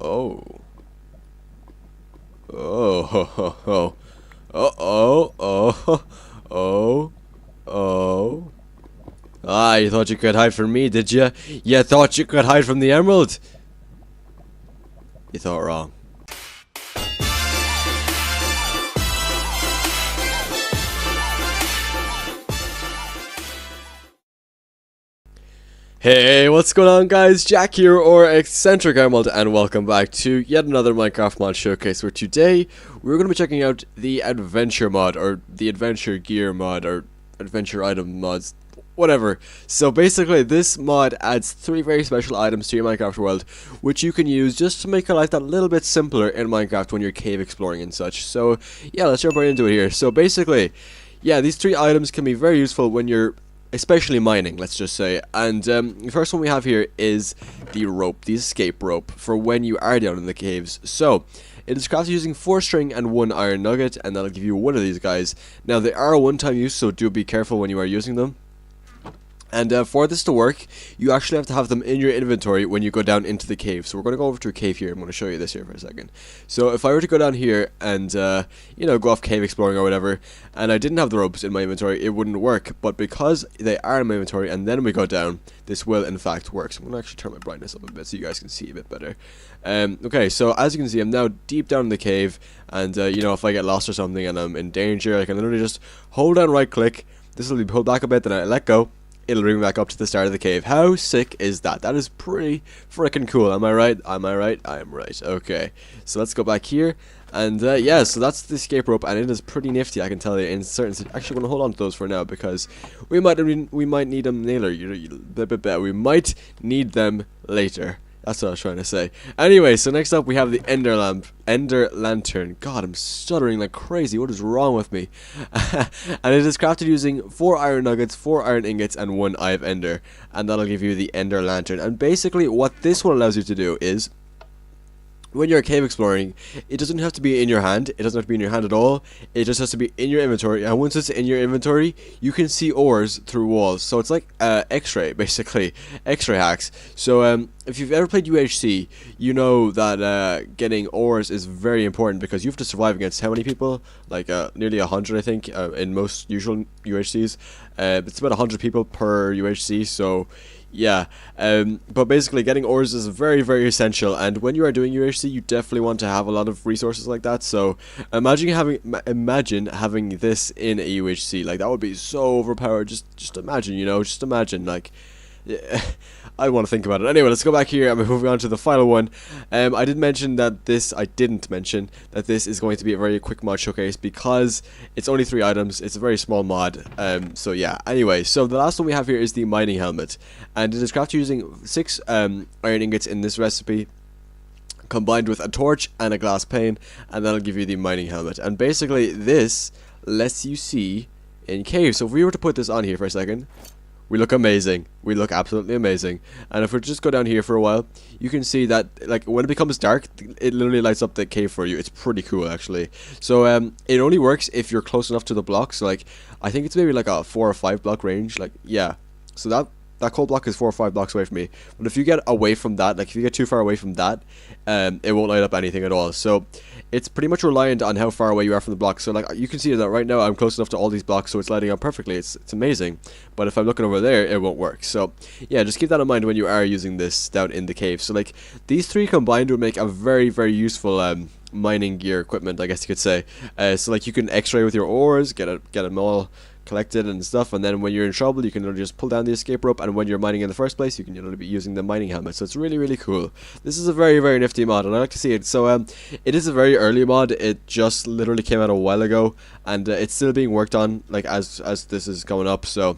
Oh. Oh, ho, ho, ho. Oh, oh, oh, oh. Ah, you thought you could hide from me, did you? You thought you could hide from the emerald? You thought wrong. Hey, what's going on, guys? Jack here, or Eccentric Emerald, and welcome back to yet another Minecraft mod showcase, where today we're going to be checking out the adventure mod, or the adventure gear mod, or adventure item mods, whatever. So basically, this mod adds 3 very special items to your Minecraft world, which you can use just to make your life that little bit simpler in Minecraft when you're cave exploring and such. So yeah, let's jump right into it here. So basically, yeah, these 3 items can be very useful when you're especially mining, let's just say. And the first one we have here is the rope, the escape rope, for when you are down in the caves. So it is crafted using 4 string and 1 iron nugget, and that'll give you one of these guys. Now they are a one-time use, so do be careful when you are using them. And for this to work, you actually have to have them in your inventory when you go down into the cave. So we're going to go over to a cave here. I'm going to show you this here for a second. So if I were to go down here and, you know, go off cave exploring or whatever, and I didn't have the ropes in my inventory, it wouldn't work. But because they are in my inventory and then we go down, this will in fact work. So I'm going to actually turn my brightness up a bit so you guys can see a bit better. Okay, so as you can see, I'm now deep down in the cave. And, you know, if I get lost or something and I'm in danger, I can literally just hold down right click. This will be pulled back a bit, then I let go. It'll bring me back up to the start of the cave. How sick is that? That is pretty freaking cool. Am I right? Am I right? I am right. Okay. So let's go back here. And yeah, so that's the escape rope, and it is pretty nifty, I can tell you. In certain, actually, I'm gonna hold on to those for now because we might need them later. We might need them later. That's what I was trying to say. Anyway, so next up we have the Ender Lantern. God, I'm stuttering like crazy. What is wrong with me? And it is crafted using 4 iron nuggets, 4 iron ingots, and 1 eye of ender. And that'll give you the Ender Lantern. And basically, what this one allows you to do is, when you're cave exploring, it doesn't have to be in your hand. It doesn't have to be in your hand at all. It just has to be in your inventory. And once it's in your inventory, you can see ores through walls. So it's like X-ray, basically. X-ray hacks. So if you've ever played UHC, you know that getting ores is very important because you have to survive against how many people? Like nearly 100, I think, in most usual UHCs. It's about 100 people per UHC, so yeah, but basically getting ores is very, very essential, and when you are doing UHC, you definitely want to have a lot of resources like that. So imagine having this in a UHC. Like, that would be so overpowered. Just imagine, you know, just imagine, like, I want to think about it. Anyway, let's go back here. I'm moving on to the final one. I didn't mention that this is going to be a very quick mod showcase because it's only 3 items. It's a very small mod. So yeah. Anyway, so the last one we have here is the mining helmet, and it is crafted using 6 iron ingots in this recipe, combined with a torch and a glass pane, and that'll give you the mining helmet. And basically, this lets you see in caves. So if we were to put this on here for a second, we look amazing. We look absolutely amazing. And if we just go down here for a while, you can see that, like, when it becomes dark, it literally lights up the cave for you. It's pretty cool, actually. So it only works if you're close enough to the blocks. So, like, I think it's maybe like a 4 or 5 block range. Like, yeah. So that coal block is 4 or 5 blocks away from me. But if you get away from that, like if you get too far away from that, it won't light up anything at all. So it's pretty much reliant on how far away you are from the block. So like you can see that right now I'm close enough to all these blocks, so it's lighting up perfectly. It's amazing. But if I'm looking over there, it won't work. So yeah, just keep that in mind when you are using this down in the cave. So like these 3 combined would make a very, very useful mining gear equipment, I guess you could say. So like you can X-ray with your ores, get them all collected and stuff, and then when you're in trouble, you can literally just pull down the escape rope, and when you're mining in the first place, you can literally be using the mining helmet. So it's really, really cool. This is a very, very nifty mod, and I like to see it. So it is a very early mod. It just literally came out a while ago, and it's still being worked on, like as this is going up. So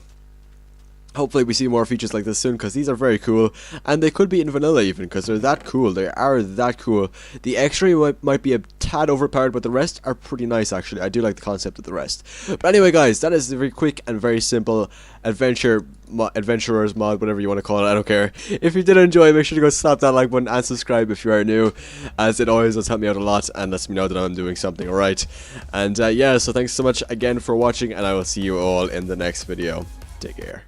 hopefully we see more features like this soon, because these are very cool, and they could be in vanilla even, because they're that cool. They are that cool. The X-ray might be a tad overpowered, but the rest are pretty nice, actually. I do like the concept of the rest. But anyway, guys, that is a very quick and very simple adventurer's mod, whatever you want to call it. I don't care. If you did enjoy, make sure to go slap that like button and subscribe if you are new, as it always does help me out a lot and lets me know that I'm doing something alright. And yeah, so thanks so much again for watching, and I will see you all in the next video. Take care.